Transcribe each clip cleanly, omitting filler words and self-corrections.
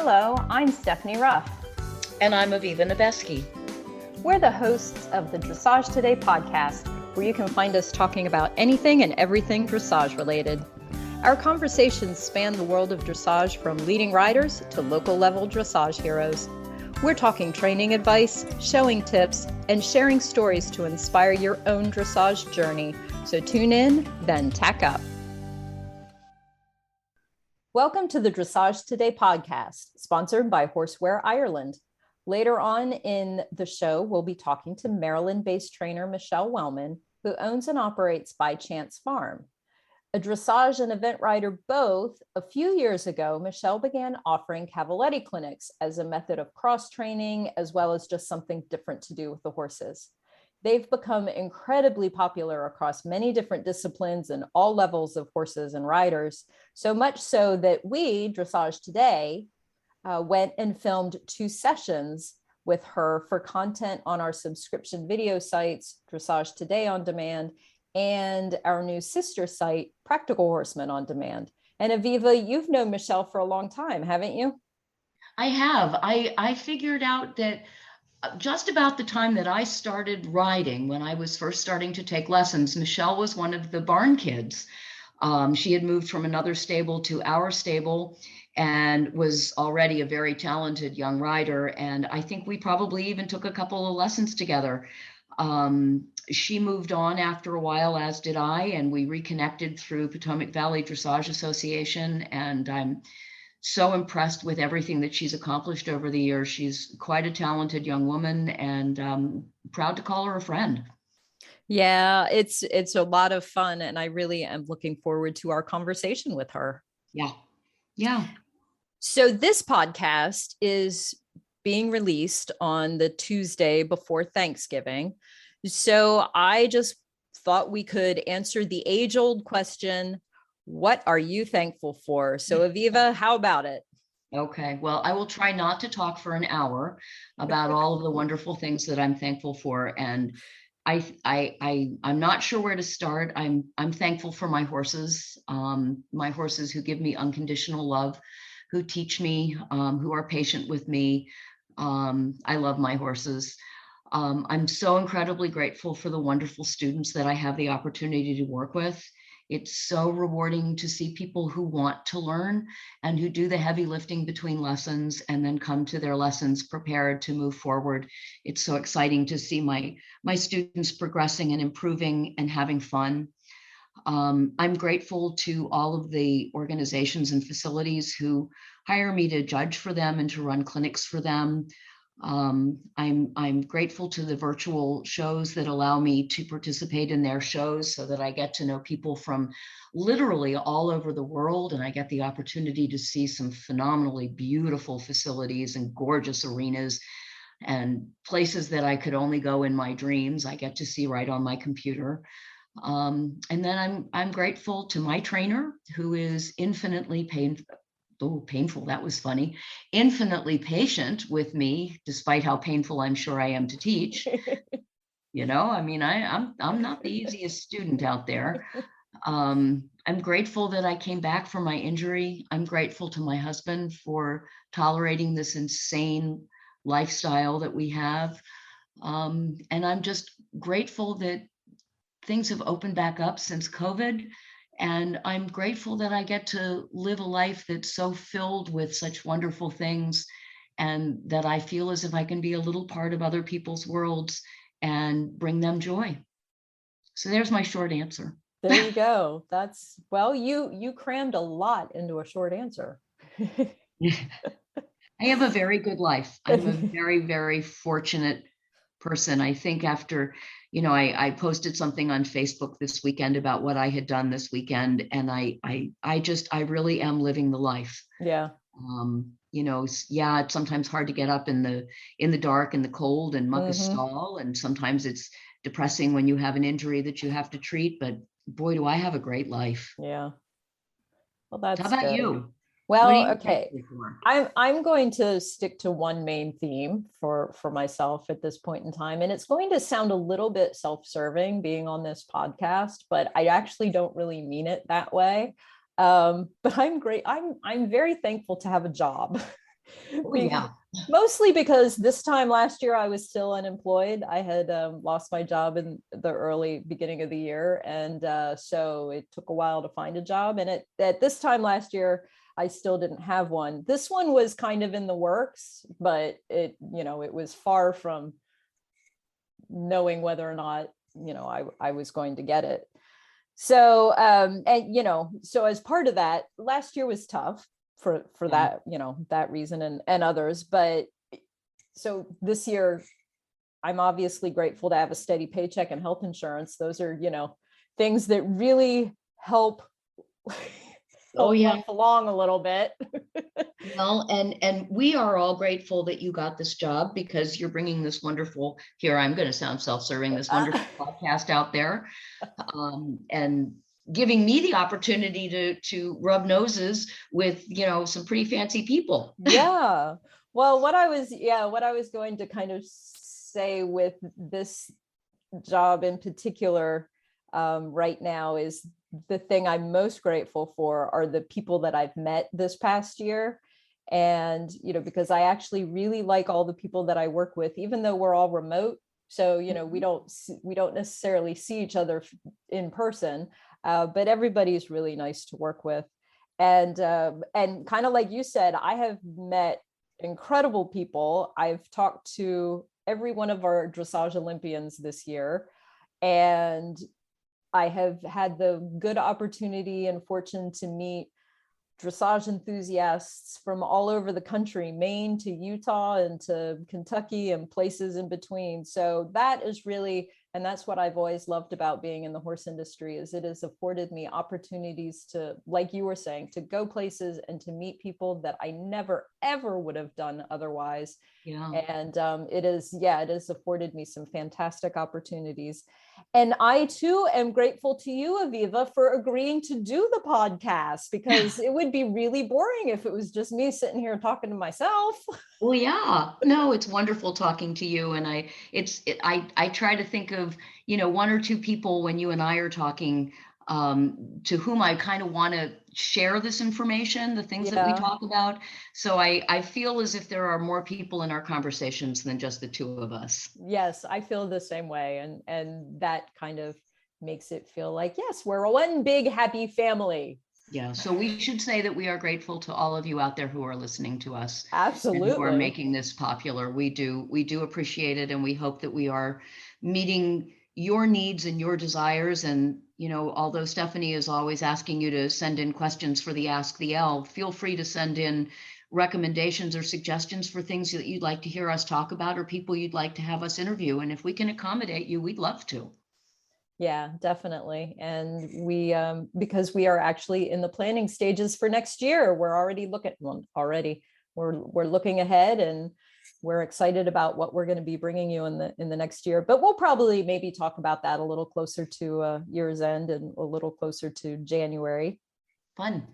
Hello, I'm Stephanie Ruff. And I'm Aviva Nebeski. We're the hosts of the Dressage Today podcast, where you can find us talking about anything and everything dressage related. Our conversations span the world of dressage, from leading riders to local level dressage heroes. We're talking training advice, showing tips, and sharing stories to inspire your own dressage journey. So tune in, then tack up. Welcome to the Dressage Today podcast, sponsored by Horseware Ireland. Later on in the show, we'll be talking to Maryland-based trainer Michele Wellman, who owns and operates By Chance Farm. A dressage and event rider both, a few years ago, Michele began offering cavaletti clinics as a method of cross-training, as well as just something different to do with the horses. They've become incredibly popular across many different disciplines and all levels of horses and riders, so much so that we, Dressage Today, went and filmed 2 sessions with her for content on our subscription video sites, Dressage Today On Demand, and our new sister site, Practical Horseman On Demand. And Aviva, you've known Michele for a long time, haven't you? I have. I figured out that just about the time that I started riding, when I was first starting to take lessons, Michele was one of the barn kids. She had moved from another stable to our stable and was already a very talented young rider. And I think we probably even took a couple of lessons together. She moved on after a while, as did I, and we reconnected through Potomac Valley Dressage Association. And I'm so impressed with everything that she's accomplished over the years. She's quite a talented young woman, and proud to call her a friend. Yeah, it's a lot of fun, and I really am looking forward to our conversation with her. Yeah. So this podcast is being released on the Tuesday before Thanksgiving. So I just thought we could answer the age-old question, what are you thankful for? So Aviva, how about it? Okay, well, I will try not to talk for an hour about all of the wonderful things that I'm thankful for. And I'm not sure where to start. I'm thankful for my horses who give me unconditional love, who teach me, who are patient with me. I love my horses. I'm so incredibly grateful for the wonderful students that I have the opportunity to work with. It's so rewarding to see people who want to learn and who do the heavy lifting between lessons and then come to their lessons prepared to move forward. It's so exciting to see my students progressing and improving and having fun. I'm grateful to all of the organizations and facilities who hire me to judge for them and to run clinics for them. I'm grateful to the virtual shows that allow me to participate in their shows so that I get to know people from literally all over the world, and I get the opportunity to see some phenomenally beautiful facilities and gorgeous arenas and places that I could only go in my dreams. I get to see right on my computer. And then I'm grateful to my trainer, who is infinitely painful, that was funny, infinitely patient with me, despite how painful I'm sure I am to teach. I mean, I'm not the easiest student out there. I'm grateful that I came back from my injury. I'm grateful to my husband for tolerating this insane lifestyle that we have. And I'm just grateful that things have opened back up since COVID. And I'm grateful that I get to live a life that's so filled with such wonderful things, and that I feel as if I can be a little part of other people's worlds and bring them joy. So there's my short answer. There you go. You crammed a lot into a short answer. I have a very good life. I'm a very, very fortunate person. I think after, I posted something on Facebook this weekend about what I had done this weekend, and I really am living the life. Yeah. It's sometimes hard to get up in the dark and the cold and muck a stall, and sometimes it's depressing when you have an injury that you have to treat, but boy, do I have a great life. Yeah. Well, that's how about good. you? Well, okay. I'm going to stick to one main theme for myself at this point in time, and it's going to sound a little bit self-serving being on this podcast, but I actually don't really mean it that way. But I'm great. I'm very thankful to have a job. Oh, yeah. Mostly because this time last year I was still unemployed. I had lost my job in the early beginning of the year, and so it took a while to find a job. And at this time last year, I still didn't have one. This one was kind of in the works, but it was far from knowing whether or not I was going to get it. So so as part of that, last year was tough for that, that reason and others. But so this year, I'm obviously grateful to have a steady paycheck and health insurance. Those are, things that really help Oh, yeah. life along a little bit. Well, and we are all grateful that you got this job, because you're bringing this wonderful, here, I'm going to sound self-serving, this wonderful podcast out there, and giving me the opportunity to rub noses with, some pretty fancy people. Yeah. Well, what I was going to kind of say with this job in particular right now is the thing I'm most grateful for are the people that I've met this past year. And, because I actually really like all the people that I work with, even though we're all remote. So, we don't necessarily see each other in person, but everybody's really nice to work with. And kind of like you said, I have met incredible people. I've talked to every one of our dressage Olympians this year, and I have had the good opportunity and fortune to meet dressage enthusiasts from all over the country, Maine to Utah and to Kentucky and places in between. So that is really, and that's what I've always loved about being in the horse industry, is it has afforded me opportunities to, like you were saying, to go places and to meet people that I never, ever would have done otherwise. Yeah. And it has afforded me some fantastic opportunities. And I too am grateful to you, Aviva, for agreeing to do the podcast, because it would be really boring if it was just me sitting here talking to myself. Well, yeah, no, it's wonderful talking to you. And I try to think of, one or two people when you and I are talking, to whom I kind of want to share this information, the things that we talk about. So I feel as if there are more people in our conversations than just the two of us. Yes, I feel the same way. And that kind of makes it feel like, yes, we're one big happy family. Yeah, so we should say that we are grateful to all of you out there who are listening to us. Absolutely. And who are making this popular. We do appreciate it, and we hope that we are meeting your needs and your desires. And, although Stephanie is always asking you to send in questions for the Ask the L, feel free to send in recommendations or suggestions for things that you'd like to hear us talk about, or people you'd like to have us interview. And if we can accommodate you, we'd love to. Yeah, definitely. And we, because we are actually in the planning stages for next year, we're already we're looking ahead, and we're excited about what we're going to be bringing you in the next year. But we'll probably maybe talk about that a little closer to year's end and a little closer to January. Fun.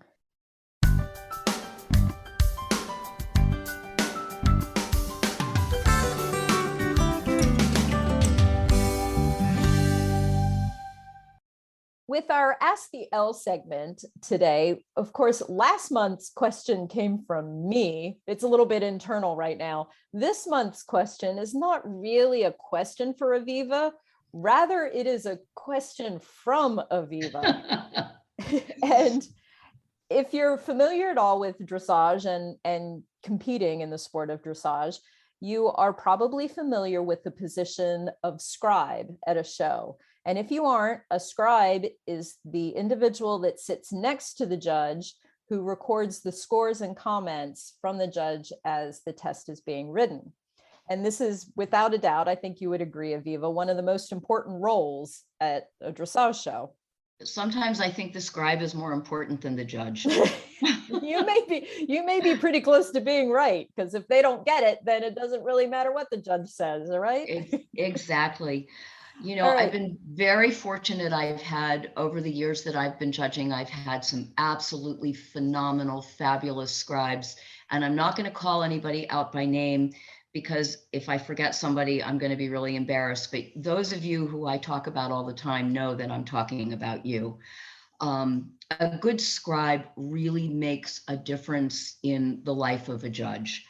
With our Ask the L segment today, of course, last month's question came from me. It's a little bit internal right now. This month's question is not really a question for Aviva. Rather, it is a question from Aviva. And if you're familiar at all with dressage and competing in the sport of dressage, you are probably familiar with the position of scribe at a show. And if you aren't, a scribe is the individual that sits next to the judge who records the scores and comments from the judge as the test is being ridden. And this is, without a doubt, I think you would agree, Aviva, one of the most important roles at a dressage show. Sometimes I think the scribe is more important than the judge. You may be pretty close to being right, because if they don't get it, then it doesn't really matter what the judge says, all right? Exactly. Right. I've been very fortunate. I've had, over the years that I've been judging, I've had some absolutely phenomenal, fabulous scribes. And I'm not going to call anybody out by name, because if I forget somebody, I'm going to be really embarrassed. But those of you who I talk about all the time know that I'm talking about you. A good scribe really makes a difference in the life of a judge.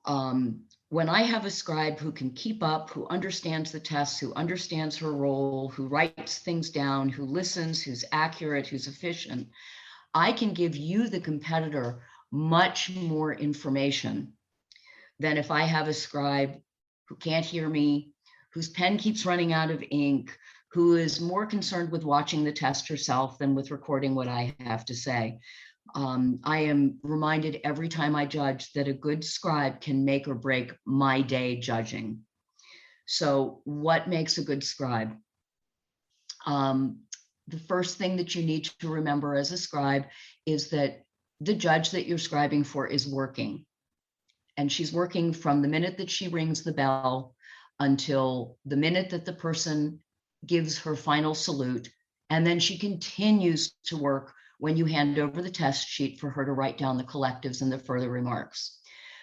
When I have a scribe who can keep up, who understands the tests, who understands her role, who writes things down, who listens, who's accurate, who's efficient, I can give you, the competitor, much more information than if I have a scribe who can't hear me, whose pen keeps running out of ink, who is more concerned with watching the test herself than with recording what I have to say. I am reminded every time I judge that a good scribe can make or break my day judging. So what makes a good scribe? The first thing that you need to remember as a scribe is that the judge that you're scribing for is working. And she's working from the minute that she rings the bell until the minute that the person gives her final salute. And then she continues to work when you hand over the test sheet for her to write down the collectives and the further remarks.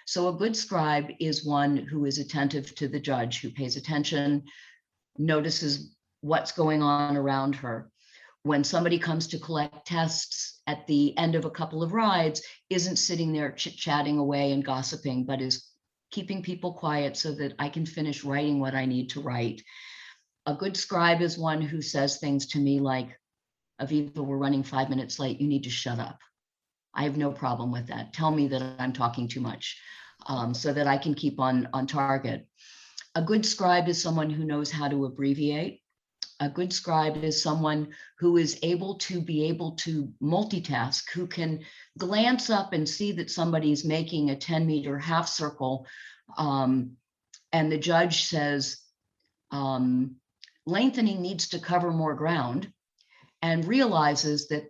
So a good scribe is one who is attentive to the judge, who pays attention, notices what's going on around her. When somebody comes to collect tests at the end of a couple of rides, isn't sitting there chit-chatting away and gossiping, but is keeping people quiet so that I can finish writing what I need to write. A good scribe is one who says things to me like, Aviva, we're running 5 minutes late. You need to shut up. I have no problem with that. Tell me that I'm talking too much, so that I can keep on target. A good scribe is someone who knows how to abbreviate. A good scribe is someone who is able to multitask, who can glance up and see that somebody's making a 10-meter half circle, and the judge says, lengthening needs to cover more ground, and realizes that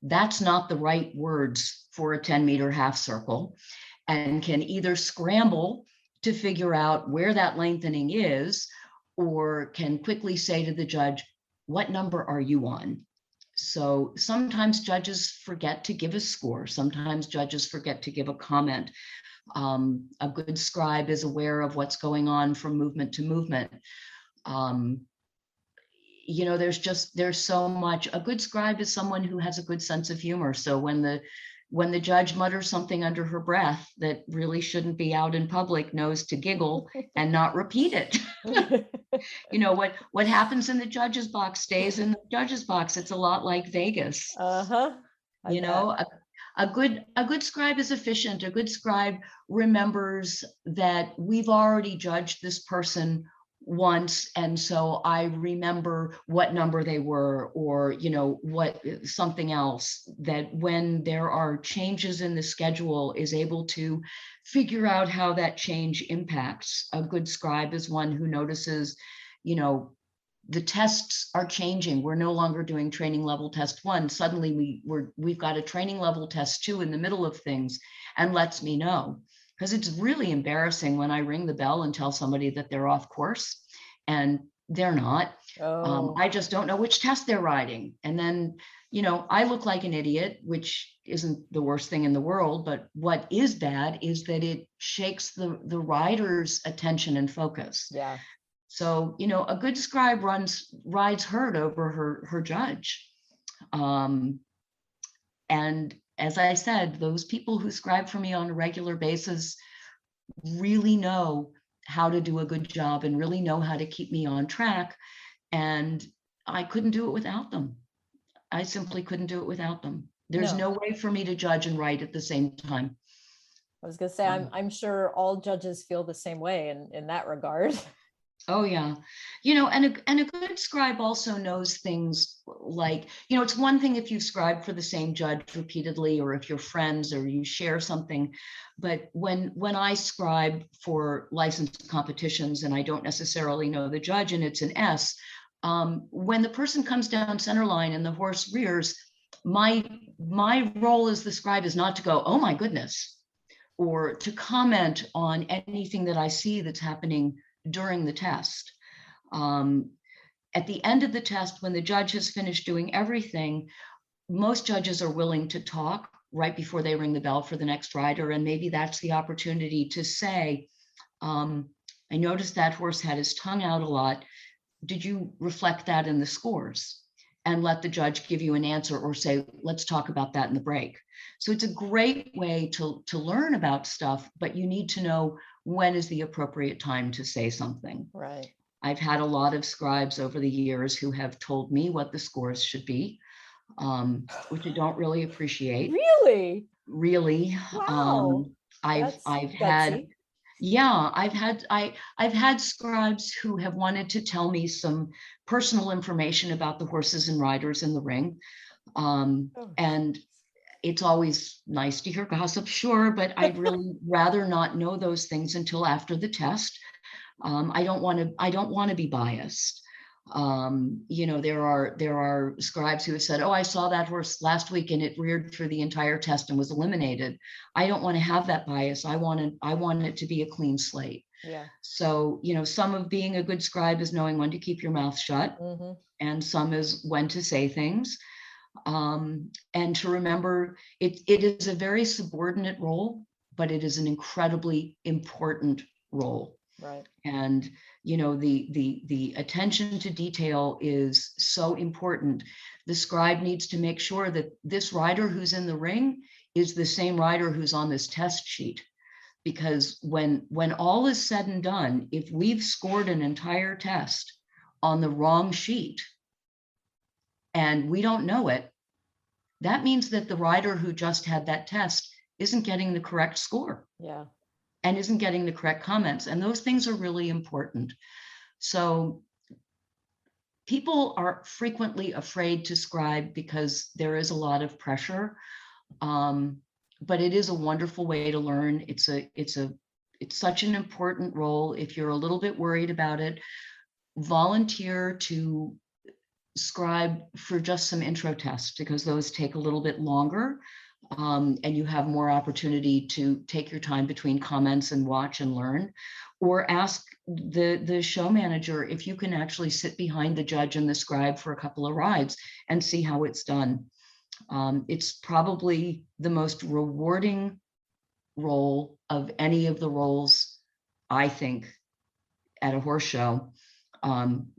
that's not the right words for a 10-meter half circle, and can either scramble to figure out where that lengthening is, or can quickly say to the judge, what number are you on? So sometimes judges forget to give a score. Sometimes judges forget to give a comment. A good scribe is aware of what's going on from movement to movement. There's so much. A good scribe is someone who has a good sense of humor. So when the judge mutters something under her breath that really shouldn't be out in public, knows to giggle and not repeat it. What happens in the judge's box stays in the judge's box. It's a lot like Vegas. Uh-huh. A good scribe is efficient. A good scribe remembers that we've already judged this person once, and so I remember what number they were, or what something else, that when there are changes in the schedule is able to figure out how that change impacts. A good scribe is one who notices, the tests are changing. We're no longer doing training level test 1. Suddenly we've got a training level test 2 in the middle of things, and lets me know. Because it's really embarrassing when I ring the bell and tell somebody that they're off course, and they're not. Oh. I just don't know which test they're riding. And then, I look like an idiot, which isn't the worst thing in the world, but what is bad is that it shakes the rider's attention and focus. Yeah. So, a good scribe rides herd over her judge. And as I said, those people who scribe for me on a regular basis really know how to do a good job and really know how to keep me on track. And I couldn't do it without them. I simply couldn't do it without them. There's no way for me to judge and write at the same time. I was going to say, I'm sure all judges feel the same way in that regard. Oh yeah. And a good scribe also knows things like, it's one thing if you scribe for the same judge repeatedly, or if you're friends or you share something, but when I scribe for licensed competitions and I don't necessarily know the judge and it's an S, when the person comes down center line and the horse rears, my role as the scribe is not to go, oh my goodness, or to comment on anything that I see that's happening during the test. At the end of the test, when the judge has finished doing everything, most judges are willing to talk right before they ring the bell for the next rider. And maybe that's the opportunity to say, I noticed that horse had his tongue out a lot. Did you reflect that in the scores? and let the judge give you an answer or say, let's talk about that in the break. So it's a great way to learn about stuff, but you need to know when is the appropriate time to say something. Right. I've had a lot of scribes over the years who have told me what the scores should be, which I don't really appreciate. Really? Really. Wow. That's I've had, gutsy. yeah, I've had scribes who have wanted to tell me some personal information about the horses and riders in the ring. Oh, And it's always nice to hear gossip, sure, but I'd really rather not know those things until after the test. I don't want to be biased. There are scribes who have said, oh, I saw that horse last week and it reared through the entire test and was eliminated. I don't want to have that bias. I want it to be a clean slate. yeah. So, some of being a good scribe is knowing when to keep your mouth shut, Mm-hmm. and some is when to say things. And to remember, it is a very subordinate role, but it is an incredibly important role. Right. And the attention to detail is so important. The scribe needs to make sure that this rider who's in the ring is the same rider who's on this test sheet, because when all is said and done, if we've scored an entire test on the wrong sheet and we don't know it, that means that the rider who just had that test isn't getting the correct score. Yeah. And isn't getting the correct comments. And those things are really important. So people are frequently afraid to scribe because there is a lot of pressure. But it is a wonderful way to learn. It's such an important role. If you're a little bit worried about it, volunteer to scribe for just some intro tests, because those take a little bit longer. And you have more opportunity to take your time between comments and watch and learn, or ask the show manager if you can actually sit behind the judge and the scribe for a couple of rides and see how it's done. It's probably the most rewarding role of any of the roles, I think, at a horse show,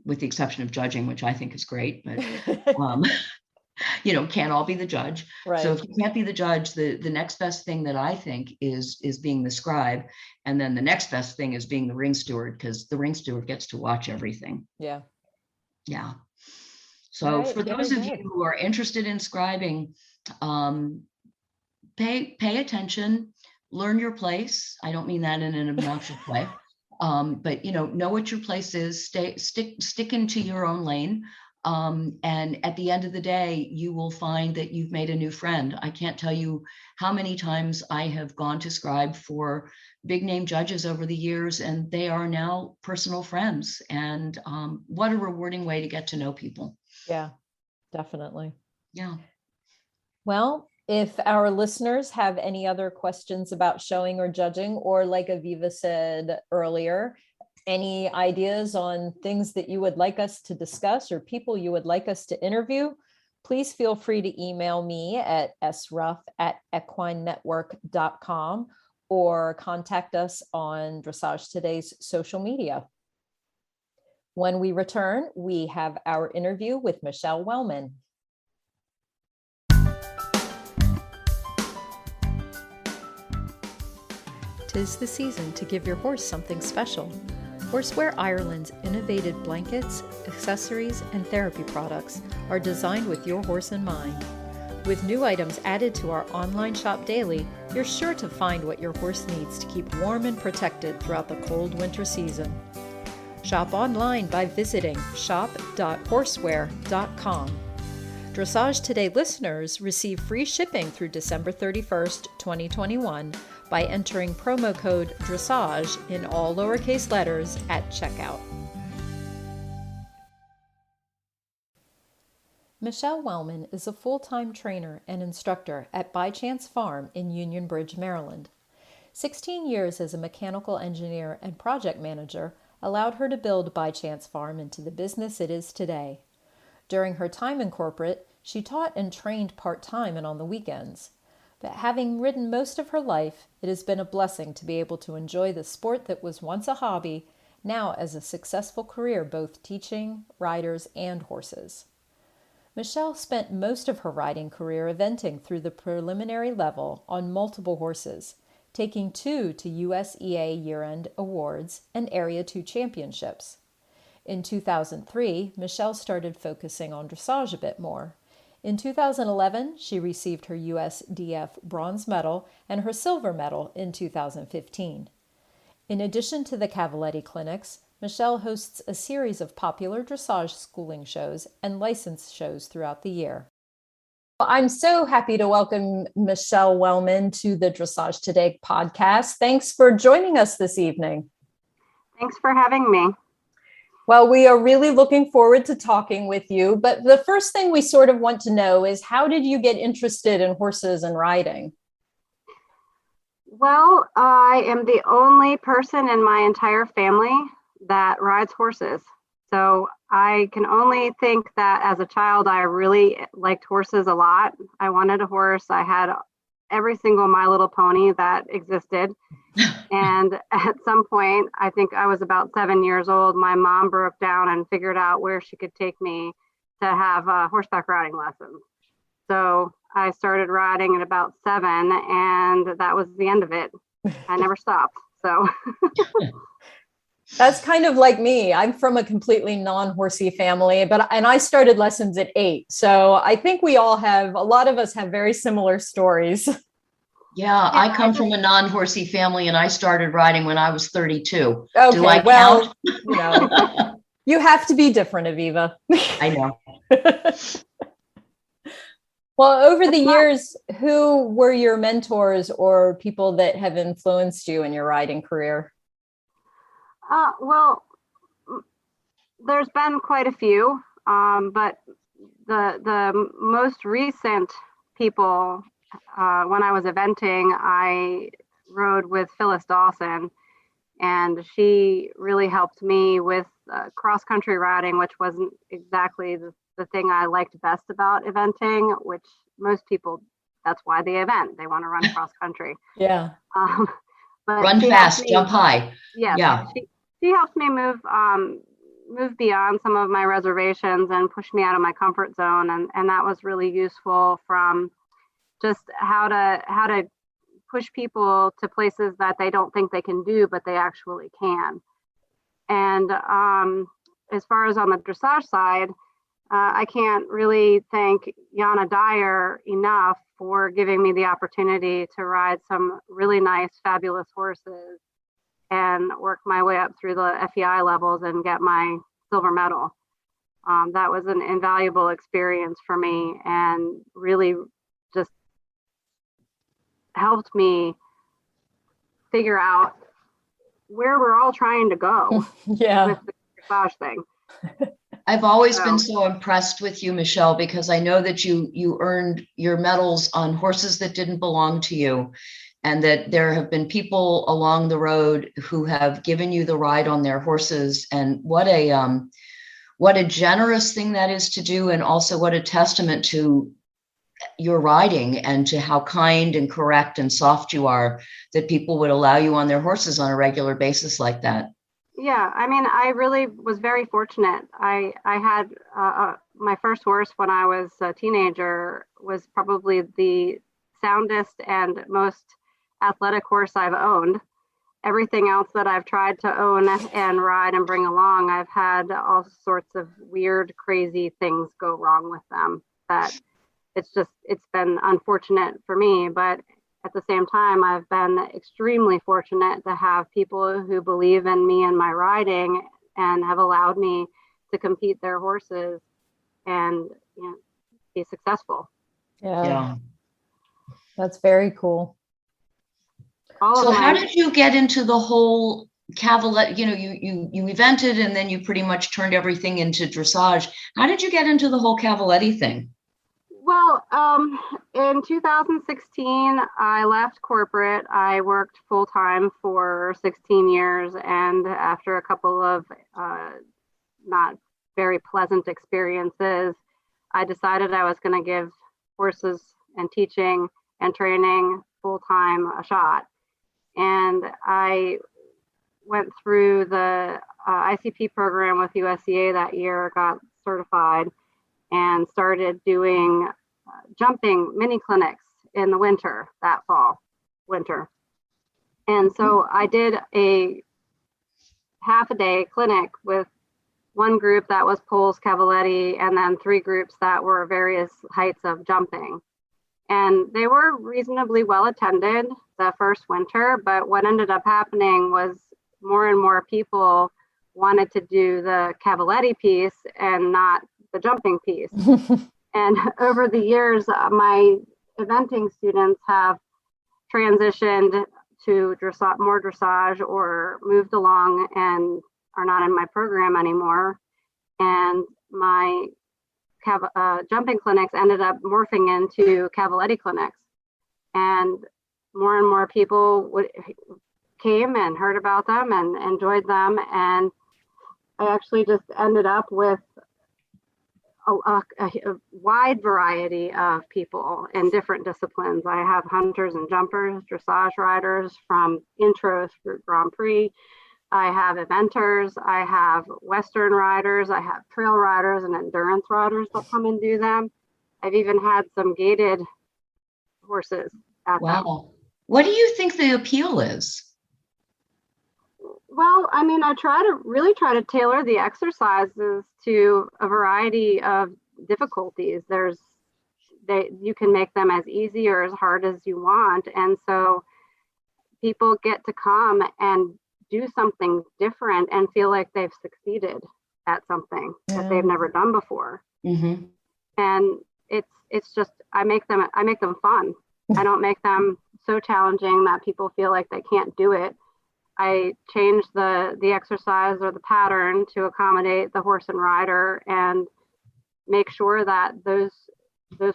with the exception of judging, which I think is great, but can't all be the judge. Right. So if you can't be the judge, the next best thing that I think is being the scribe. And then the next best thing is being the ring steward, because the ring steward gets to watch everything. Yeah. Yeah. So right, for those of you who are interested in scribing, pay attention, learn your place. I don't mean that in an obnoxious way. But know what your place is, stick into your own lane. And at the end of the day, you will find that you've made a new friend. I can't tell you how many times I have gone to scribe for big name judges over the years, and they are now personal friends. And what a rewarding way to get to know people. Yeah, definitely. Yeah. Well, if our listeners have any other questions about showing or judging, or like Aviva said earlier, any ideas on things that you would like us to discuss or people you would like us to interview, please feel free to email me at sruff@equinenetwork.com or contact us on Dressage Today's social media. When we return, we have our interview with Michele Wellman. 'Tis the season to give your horse something special. Horseware Ireland's innovative blankets, accessories, and therapy products are designed with your horse in mind. With new items added to our online shop daily, you're sure to find what your horse needs to keep warm and protected throughout the cold winter season. Shop online by visiting shop.horseware.com. Dressage Today listeners receive free shipping through December 31st, 2021 by entering promo code Dressage in all lowercase letters at checkout. Michele Wellman is a full-time trainer and instructor at By Chance Farm in Union Bridge, Maryland. 16 years as a mechanical engineer and project manager allowed her to build By Chance Farm into the business it is today. During her time in corporate, she taught and trained part-time and on the weekends. But having ridden most of her life, it has been a blessing to be able to enjoy the sport that was once a hobby, now as a successful career both teaching riders and horses. Michele spent most of her riding career eventing through the preliminary level on multiple horses, taking 2 to USEA year-end awards and Area 2 championships. In 2003, Michele started focusing on dressage a bit more. In 2011, she received her USDF bronze medal and her silver medal in 2015. In addition to the Cavaletti clinics, Michele hosts a series of popular dressage schooling shows and license shows throughout the year. I'm so happy to welcome Michele Wellman to the Dressage Today podcast. Thanks for joining us this evening. Thanks for having me. Well, we are really looking forward to talking with you. But the first thing we sort of want to know is, how did you get interested in horses and riding? Well, I am the only person in my entire family that rides horses. So I can only think that as a child, I really liked horses a lot. I wanted a horse. I had every single My Little Pony that existed. And at some point, I think I was about 7 years old, my mom broke down and figured out where she could take me to have horseback riding lessons. So I started riding at about 7, and that was the end of it. I never stopped. So That's kind of like me. I'm from a completely non-horsey family, and I started lessons at 8. So I think a lot of us have very similar stories. Yeah, I come from a non-horsey family, and I started riding when I was 32. Okay, Do I well, count? You have to be different, Aviva. I know. Well, over the years, who were your mentors or people that have influenced you in your riding career? Well, there's been quite a few, but the most recent people, when I was eventing, I rode with Phyllis Dawson, and she really helped me with cross-country riding, which wasn't exactly the thing I liked best about eventing, which most people, that's why they event. They want to run cross-country. Yeah. But Run fast, jump high. Yes, yeah. She helped me move beyond some of my reservations and push me out of my comfort zone, and that was really useful from just how to push people to places that they don't think they can do, but they actually can. And as far as on the dressage side, I can't really thank Yana Dyer enough for giving me the opportunity to ride some really nice, fabulous horses and work my way up through the FEI levels and get my silver medal. That was an invaluable experience for me, and really just helped me figure out where we're all trying to go with the dressage thing. I've always been so impressed with you, Michele, because I know that you earned your medals on horses that didn't belong to you, and that there have been people along the road who have given you the ride on their horses. And what a generous thing that is to do, and also what a testament to your riding and to how kind and correct and soft you are, that people would allow you on their horses on a regular basis like that. Yeah, I mean, I really was very fortunate. I had my first horse when I was a teenager was probably the soundest and most athletic horse I've owned. Everything else that I've tried to own and ride and bring along, I've had all sorts of weird, crazy things go wrong with them. That it's been unfortunate for me, but at the same time, I've been extremely fortunate to have people who believe in me and my riding and have allowed me to compete their horses and be successful. Yeah. That's very cool. So how did you get into the whole Cavaletti? You evented, and then you pretty much turned everything into dressage. How did you get into the whole Cavaletti thing? Well, in 2016, I left corporate. I worked full-time for 16 years, and after a couple of not very pleasant experiences, I decided I was going to give horses and teaching and training full-time a shot. And I went through the ICP program with USEA that year, got certified, and started doing jumping mini clinics in the winter, that winter. And so I did a half a day clinic with one group that was poles, cavaletti, and then 3 groups that were various heights of jumping. And they were reasonably well attended the first winter, but what ended up happening was more and more people wanted to do the cavaletti piece and not the jumping piece. And over the years, my eventing students have transitioned to more dressage or moved along and are not in my program anymore. And my jumping clinics ended up morphing into cavaletti clinics. And more people came and heard about them and enjoyed them. And I actually just ended up with a wide variety of people in different disciplines. I have hunters and jumpers, dressage riders from intros through Grand Prix. I have eventers, I have Western riders, I have trail riders and endurance riders that come and do them. I've even had some gated horses at them. Wow. What do you think the appeal is? Well, I mean, I really try to tailor the exercises to a variety of difficulties. You can make them as easy or as hard as you want. And so people get to come and do something different and feel like they've succeeded at something that they've never done before. Mm-hmm. And it's just, I make them fun. I don't make them so challenging that people feel like they can't do it. I change the exercise or the pattern to accommodate the horse and rider and make sure that those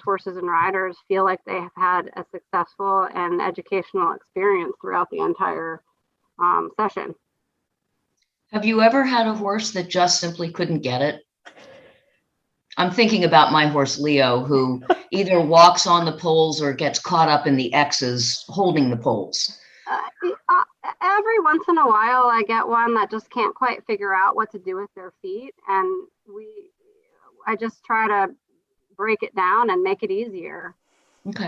horses and riders feel like they have had a successful and educational experience throughout the entire session. Have you ever had a horse that just simply couldn't get it? I'm thinking about my horse Leo, who either walks on the poles or gets caught up in the X's holding the poles. Every once in a while, I get one that just can't quite figure out what to do with their feet, and I just try to break it down and make it easier. Okay.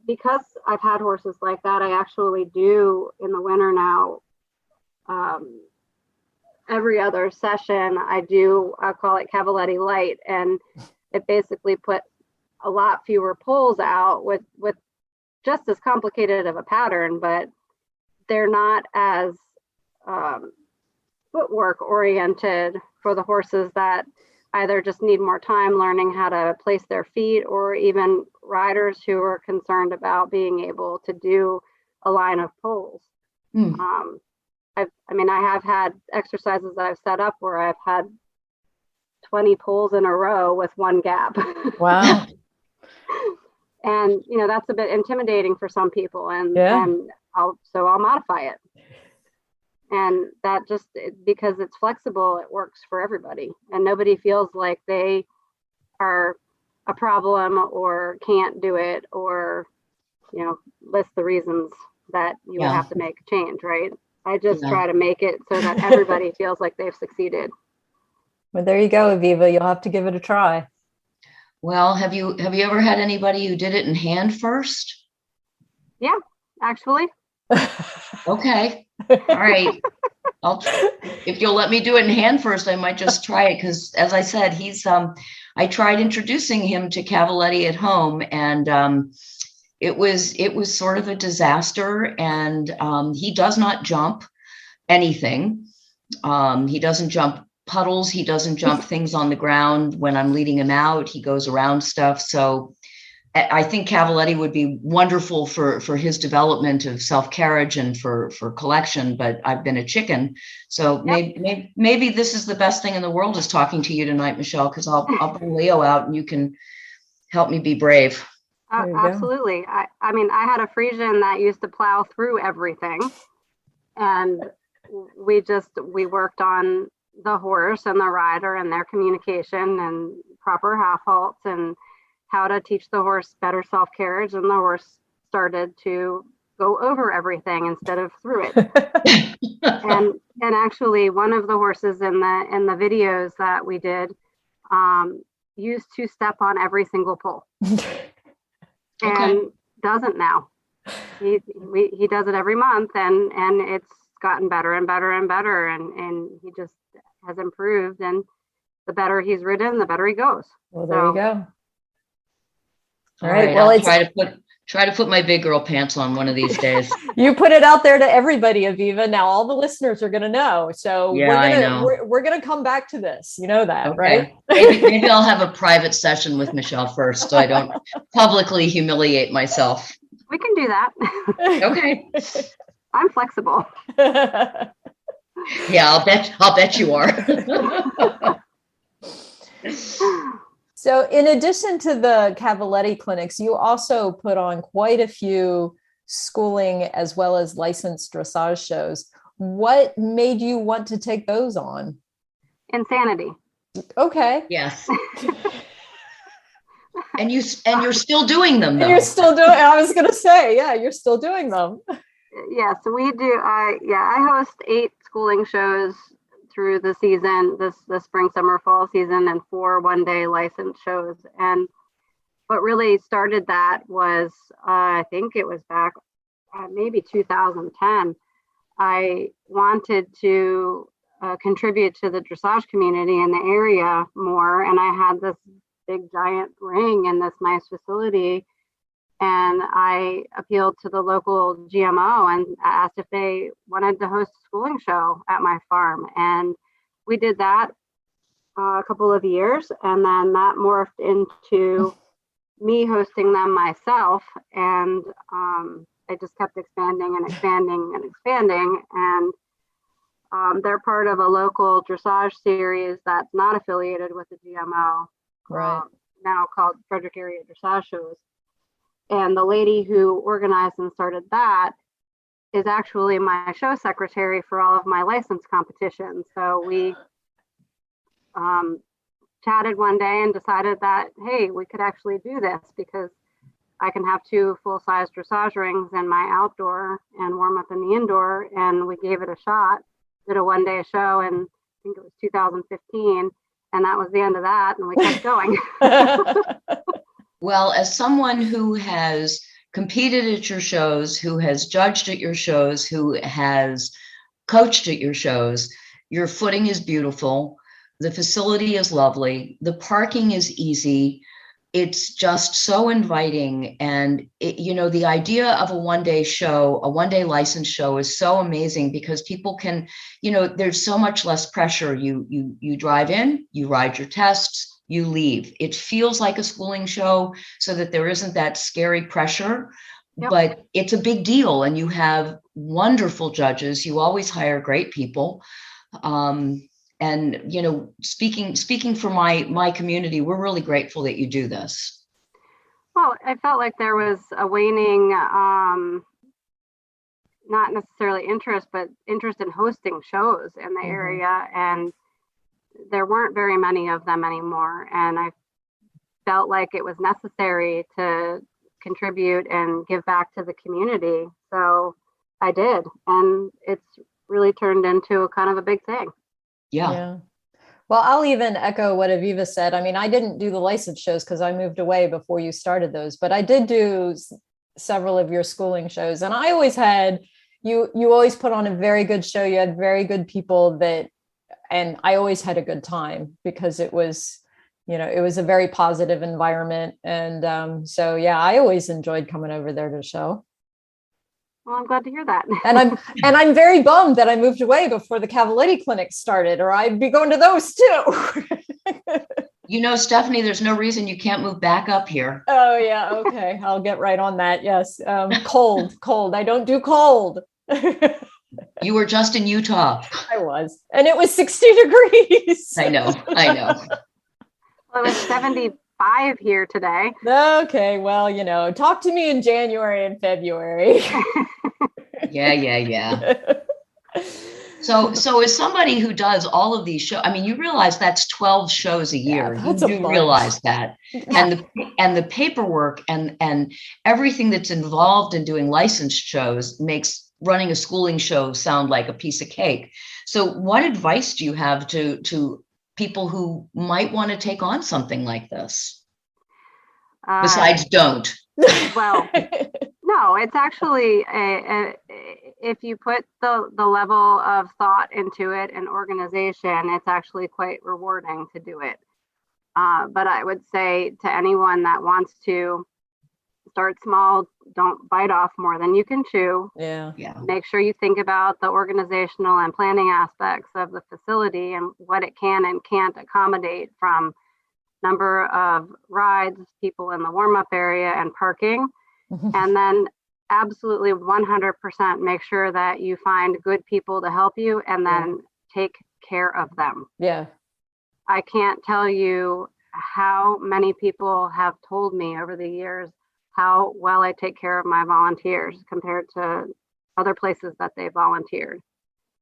Because I've had horses like that, I actually do in the winter now. Every other session, I call it Cavaletti Light, and it basically put a lot fewer poles out with just as complicated of a pattern, but they're not as footwork oriented for the horses that either just need more time learning how to place their feet, or even riders who are concerned about being able to do a line of poles. I have had exercises that I've set up where I've had 20 poles in a row with one gap. Wow. And that's a bit intimidating for some people, and I'll modify it. And that just, because it's flexible, it works for everybody, and nobody feels like they are a problem or can't do it, or list the reasons that you would have to make a change, right? I just try to make it so that everybody feels like they've succeeded. Well, there you go, Aviva. You'll have to give it a try. Well, have you ever had anybody who did it in hand first? Yeah, actually. Okay. All right. If you'll let me do it in hand first, I might just try it, because as I said, I tried introducing him to Cavaletti at home, and it was sort of a disaster. And he does not jump anything. He doesn't jump puddles. He doesn't jump things on the ground when I'm leading him out. He goes around stuff. So I think Cavaletti would be wonderful for his development of self-carriage and for collection, but I've been a chicken. So maybe this is the best thing in the world, is talking to you tonight, Michele, because I'll bring Leo out and you can help me be brave. Absolutely. I had a Frisian that used to plow through everything, and we worked on the horse and the rider and their communication and proper half halts and how to teach the horse better self-carriage, and the horse started to go over everything instead of through it. and actually, one of the horses in the videos that we did, used to step on every single pole Okay. and doesn't now. He does it every month, and it's gotten better and better and better, and he just has improved, and the better he's ridden, the better he goes. Well, there you go. All right. Well, I'll try to put my big girl pants on one of these days. You put it out there to everybody, Aviva. Now all the listeners are going to know. So Yeah, we're going to come back to this. You know that, okay. right? Maybe I'll have a private session with Michele first, so I don't publicly humiliate myself. We can do that. Okay. I'm flexible. Yeah, I'll bet you are. So in addition to the Cavaletti clinics, you also put on quite a few schooling as well as licensed dressage shows. What made you want to take those on? Insanity. Okay. Yes. And you're still doing them, though. You're still doing. I was going to say, yeah, you're still doing them. Yeah, so we do. I host 8 schooling shows through the season, the spring, summer, fall season, and 4 one-day licensed shows. And what really started that was, I think it was back maybe 2010. I wanted to contribute to the dressage community in the area more, and I had this big giant ring in this nice facility, and I appealed to the local GMO and asked if they wanted to host a schooling show at my farm. And we did that a couple of years, and then that morphed into me hosting them myself. And I just kept expanding and expanding and expanding. And they're part of a local dressage series that's not affiliated with the GMO, right? Now called Frederick Area Dressage Shows. And the lady who organized and started that is actually my show secretary for all of my license competitions. So we chatted one day and decided that, hey, we could actually do this because I can have 2 full-size dressage rings in my outdoor and warm up in the indoor. And we gave it a shot, did a one-day show, and I think it was 2015. And that was the end of that. And we kept going. Well, as someone who has competed at your shows, who has judged at your shows, who has coached at your shows, your footing is beautiful. The facility is lovely. The parking is easy. It's just so inviting. And, the idea of a one-day show, a one-day license show is so amazing because people can, there's so much less pressure. You drive in, you ride your tests, you leave. It feels like a schooling show so that there isn't that scary pressure, Yep. But it's a big deal. And you have wonderful judges. You always hire great people. And, speaking for my community, we're really grateful that you do this. Well, I felt like there was a waning, not necessarily interest, but interest in hosting shows in the area. And there weren't very many of them anymore. And I felt like it was necessary to contribute and give back to the community. So I did. And it's really turned into a kind of a big thing. Yeah. Well, I'll even echo what Aviva said. I mean, I didn't do the license shows because I moved away before you started those, but I did do several of your schooling shows. And I always had, you always put on a very good show. You had very good people and I always had a good time because it was, it was a very positive environment. And so, yeah, I always enjoyed coming over there to the show. Well, I'm glad to hear that. and I'm very bummed that I moved away before the Cavaletti clinic started, or I'd be going to those too. Stephanie, there's no reason you can't move back up here. Oh yeah. Okay. I'll get right on that. Yes. Cold. I don't do cold. You were just in Utah. I was, and it was 60 degrees. I know. Well, it was 75 here today. Okay. Well, talk to me in January and February. Yeah. So as somebody who does all of these shows, I mean, you realize that's 12 shows a year. Yeah, you do realize that. Yeah. And the paperwork and everything that's involved in doing licensed shows makes running a schooling show sound like a piece of cake. So what advice do you have to people who might want to take on something like this? Uh, Besides, don't. Well, no, it's actually if you put the level of thought into it and organization, it's actually quite rewarding to do it. But I would say to anyone that wants to start small, don't bite off more than you can chew. Yeah. Make sure you think about the organizational and planning aspects of the facility and what it can and can't accommodate, from number of rides, people in the warm-up area, and parking. And then absolutely 100% make sure that you find good people to help you, and then take care of them. Yeah. I can't tell you how many people have told me over the years how well I take care of my volunteers compared to other places that they volunteered.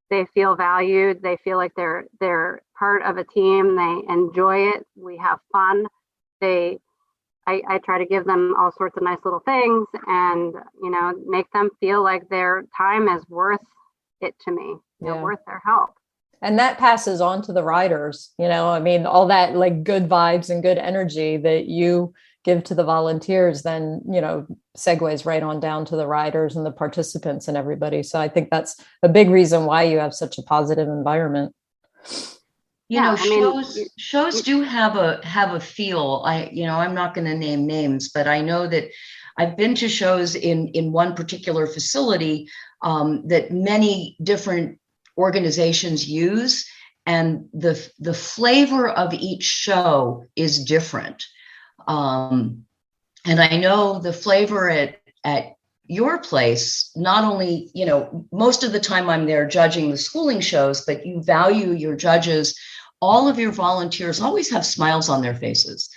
They feel valued. They feel like they're part of a team. They enjoy it. We have fun. I try to give them all sorts of nice little things, and make them feel like their time is worth it to me. They're worth their help. And that passes on to the riders. I mean, all that like good vibes and good energy that you give to the volunteers, then, segues right on down to the riders and the participants and everybody. So I think that's a big reason why you have such a positive environment. Shows do have a feel. I'm not going to name names, but I know that I've been to shows in one particular facility that many different organizations use, and the flavor of each show is different. And I know the flavor at your place, not only, most of the time I'm there judging the schooling shows, but you value your judges. All of your volunteers always have smiles on their faces.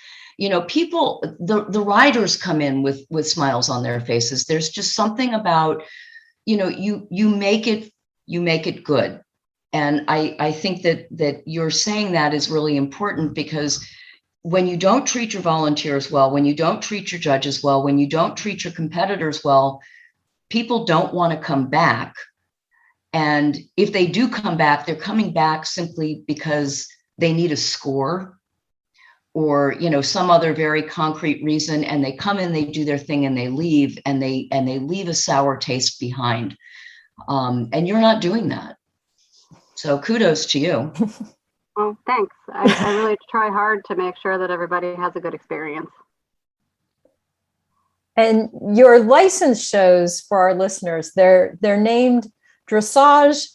People, the riders come in with smiles on their faces. There's just something about, you make it good. And I think that you're saying that is really important, because when you don't treat your volunteers well, when you don't treat your judges well, when you don't treat your competitors well, people don't want to come back. And if they do come back, they're coming back simply because they need a score or, some other very concrete reason. And they come in, they do their thing, and they leave, and they leave a sour taste behind. And you're not doing that. So kudos to you. Well, thanks. I really try hard to make sure that everybody has a good experience. And your license shows, for our listeners, they're named dressage,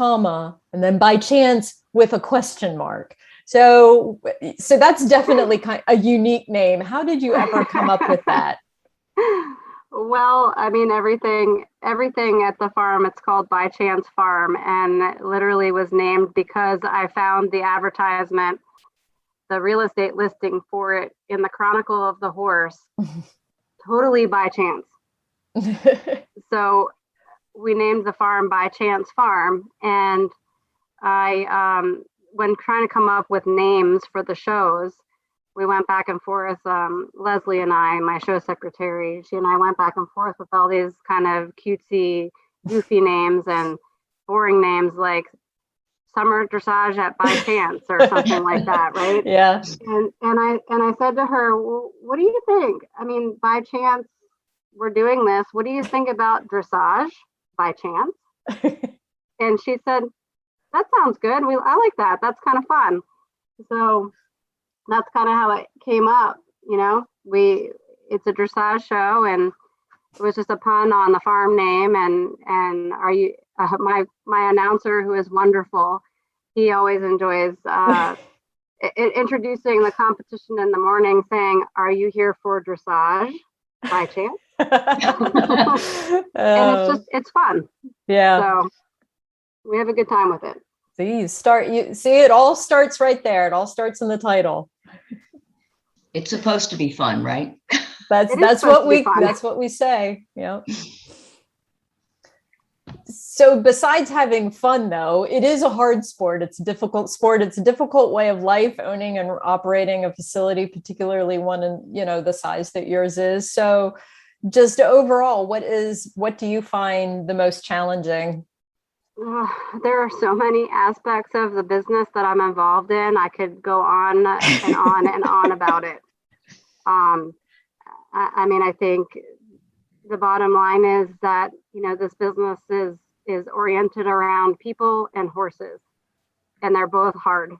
and then by chance with a question mark. So that's definitely a unique name. How did you ever come up with that? Well, I mean, everything at the farm, it's called By Chance Farm, and it literally was named because I found the advertisement, the real estate listing for it in the Chronicle of the Horse, totally by chance. So we named the farm By Chance Farm, and I, when trying to come up with names for the shows, we went back and forth. Leslie and I, my show secretary, she and I went back and forth with all these kind of cutesy, goofy names and boring names like Summer Dressage at By Chance or something like that, right? Yeah. And I said to her, well, what do you think? I mean, by chance, we're doing this. What do you think about dressage by chance? And she said, that sounds good. I like that. That's kind of fun. So that's kind of how it came up. It's a dressage show, and it was just a pun on the farm name. And my announcer, who is wonderful, he always enjoys introducing the competition in the morning, saying, "Are you here for dressage by chance?" And it's fun. Yeah. So we have a good time with it. It all starts right there. It all starts in the title. It's supposed to be fun, right? That's what we say. Yeah. So besides having fun, though, it is a hard sport. It's a difficult sport. It's a difficult way of life, owning and operating a facility, particularly one in, the size that yours is. So just overall, what do you find the most challenging? there are so many aspects of the business that I'm involved in. I could go on and on and on about it. I mean, I think the bottom line is that, this business is oriented around people and horses, and they're both hard.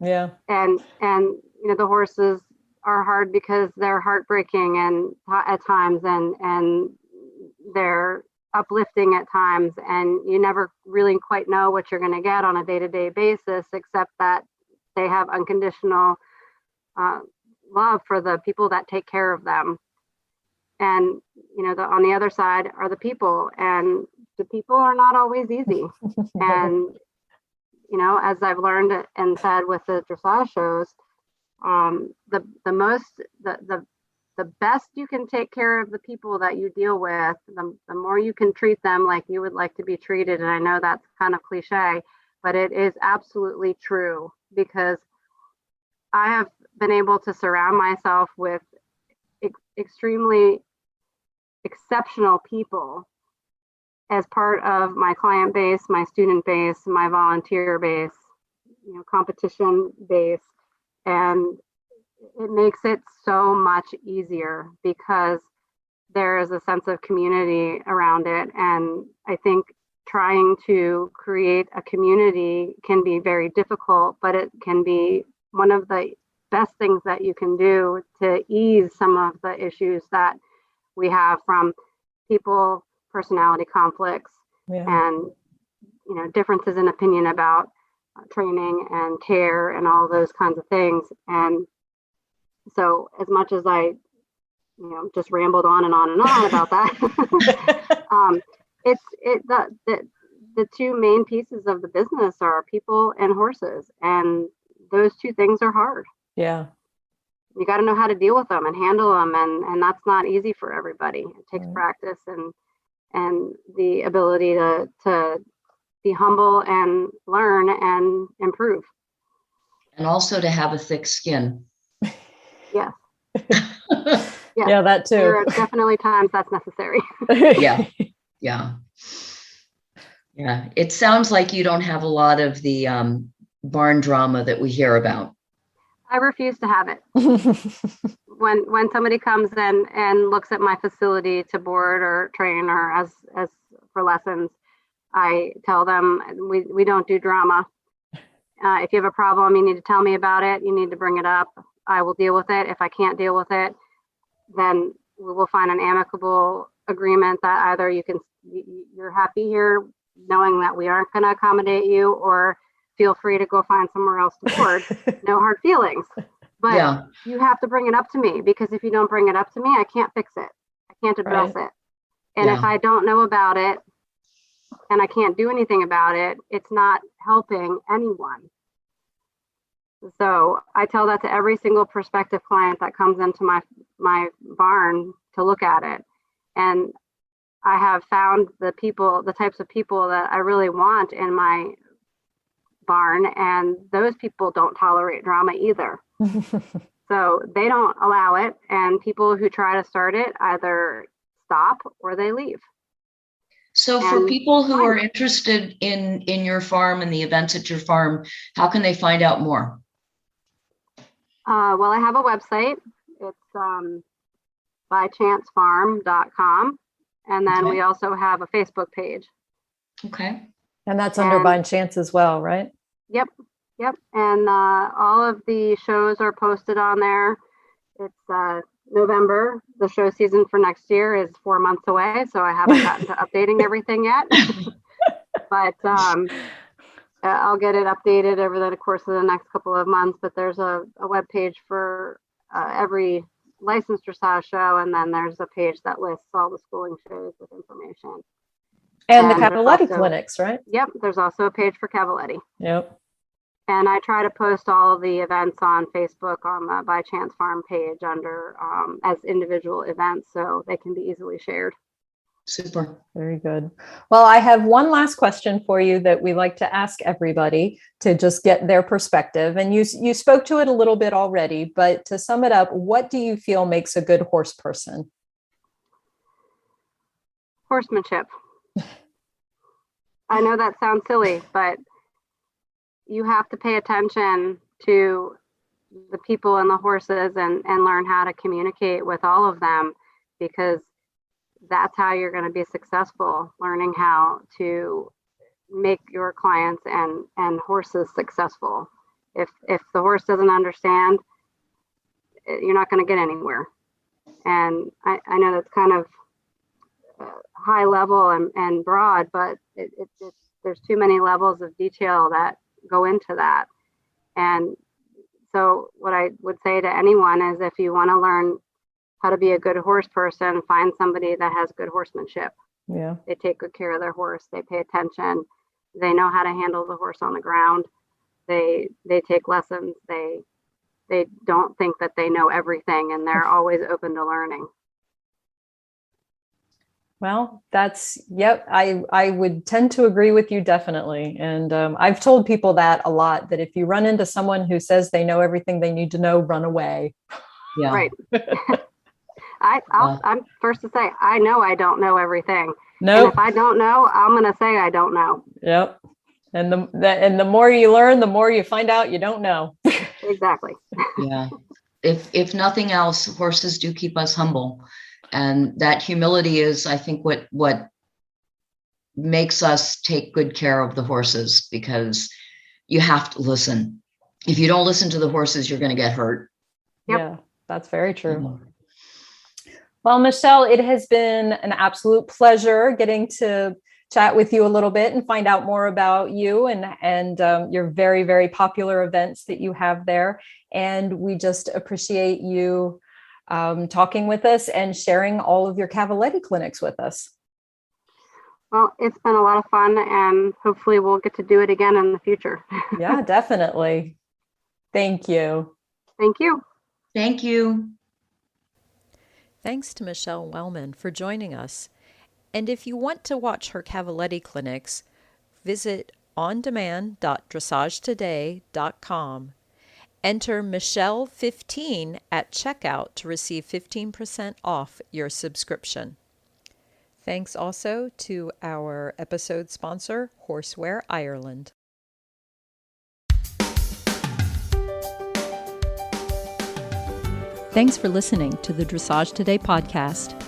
Yeah. And the horses are hard because they're heartbreaking and at times, and they're uplifting at times, and you never really quite know what you're going to get on a day-to-day basis, except that they have unconditional love for the people that take care of them. And on the other side are the people, and the people are not always easy. And as I've learned and said with the dressage shows, the best you can take care of the people that you deal with, the more you can treat them like you would like to be treated. And I know that's kind of cliche, but it is absolutely true, because I have been able to surround myself with extremely exceptional people as part of my client base, my student base, my volunteer base, competition base. And it makes it so much easier because there is a sense of community around it. And I think trying to create a community can be very difficult, but it can be one of the best things that you can do to ease some of the issues that we have from people, personality conflicts, and differences in opinion about training and care and all those kinds of things. And so, as much as I, just rambled on and on and on about that, the two main pieces of the business are people and horses, and those two things are hard. Yeah. You got to know how to deal with them and handle them, and that's not easy for everybody. It takes practice and the ability to be humble and learn and improve. And also to have a thick skin. Yes. Yeah, that too. There are definitely times that's necessary. Yeah. It sounds like you don't have a lot of the barn drama that we hear about. I refuse to have it. When somebody comes in and looks at my facility to board or train or as for lessons, I tell them we don't do drama. If you have a problem, you need to tell me about it. You need to bring it up. I will deal with it. If I can't deal with it, then we will find an amicable agreement that either you're happy here knowing that we aren't going to accommodate you, or feel free to go find somewhere else to board. No hard feelings. But you have to bring it up to me, because if you don't bring it up to me, I can't fix it. I can't address it. And if I don't know about it and I can't do anything about it, it's not helping anyone. So I tell that to every single prospective client that comes into my barn to look at it. And I have found the types of people that I really want in my barn, and those people don't tolerate drama either. So they don't allow it, and people who try to start it either stop or they leave. So for people who are interested in your farm and the events at your farm, how can they find out more? Well, I have a website. It's bychancefarm.com. And then we also have a Facebook page. Okay. And that's under By Chance as well, right? Yep. And all of the shows are posted on there. It's November. The show season for next year is 4 months away, so I haven't gotten to updating everything yet. But I'll get it updated over the course of the next couple of months. But there's a web page for every licensed dressage show, and then there's a page that lists all the schooling shows with information. And the Cavaletti clinics, right? Yep, there's also a page for Cavaletti. Yep. And I try to post all of the events on Facebook on the By Chance Farm page under as individual events, so they can be easily shared. Super. Very good. Well, I have one last question for you that we like to ask everybody to just get their perspective. And you spoke to it a little bit already, but to sum it up, what do you feel makes a good horse person? Horsemanship. I know that sounds silly, but you have to pay attention to the people and the horses and learn how to communicate with all of them, because that's how you're going to be successful, learning how to make your clients and horses successful. If the horse doesn't understand, you're not going to get anywhere. And I know that's kind of high level and broad, but there's too many levels of detail that go into that. And so what I would say to anyone is, if you want to learn how to be a good horse person, find somebody that has good horsemanship. Yeah. They take good care of their horse. They pay attention. They know how to handle the horse on the ground. They take lessons. They don't think that they know everything, and they're always open to learning. Well, yep. I would tend to agree with you, definitely. And I've told people that a lot, that if you run into someone who says they know everything they need to know, run away. Yeah. Right. I'm first to say, I know I don't know everything. No. And if I don't know, I'm going to say I don't know. Yep. And the more you learn, the more you find out you don't know. Exactly. Yeah. If nothing else, horses do keep us humble. And that humility is, I think, what makes us take good care of the horses, because you have to listen. If you don't listen to the horses, you're going to get hurt. Yep. Yeah, that's very true. Mm-hmm. Well, Michele, it has been an absolute pleasure getting to chat with you a little bit and find out more about you and your very, very popular events that you have there. And we just appreciate you talking with us and sharing all of your Cavaletti clinics with us. Well, it's been a lot of fun, and hopefully we'll get to do it again in the future. Yeah, definitely. Thank you. Thank you. Thank you. Thanks to Michele Wellman for joining us. And if you want to watch her Cavaletti clinics, visit ondemand.dressagetoday.com. Enter Michele15 at checkout to receive 15% off your subscription. Thanks also to our episode sponsor, Horseware Ireland. Thanks for listening to the Dressage Today podcast.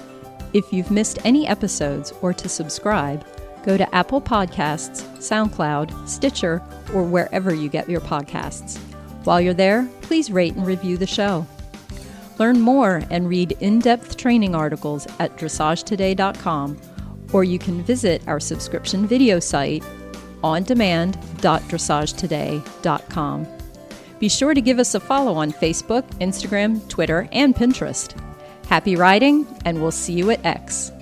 If you've missed any episodes or to subscribe, go to Apple Podcasts, SoundCloud, Stitcher, or wherever you get your podcasts. While you're there, please rate and review the show. Learn more and read in-depth training articles at dressagetoday.com, or you can visit our subscription video site, ondemand.dressagetoday.com. Be sure to give us a follow on Facebook, Instagram, Twitter, and Pinterest. Happy riding, and we'll see you at X.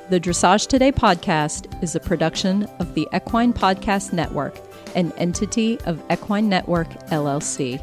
The Dressage Today podcast is a production of the Equine Podcast Network, an entity of Equine Network, LLC.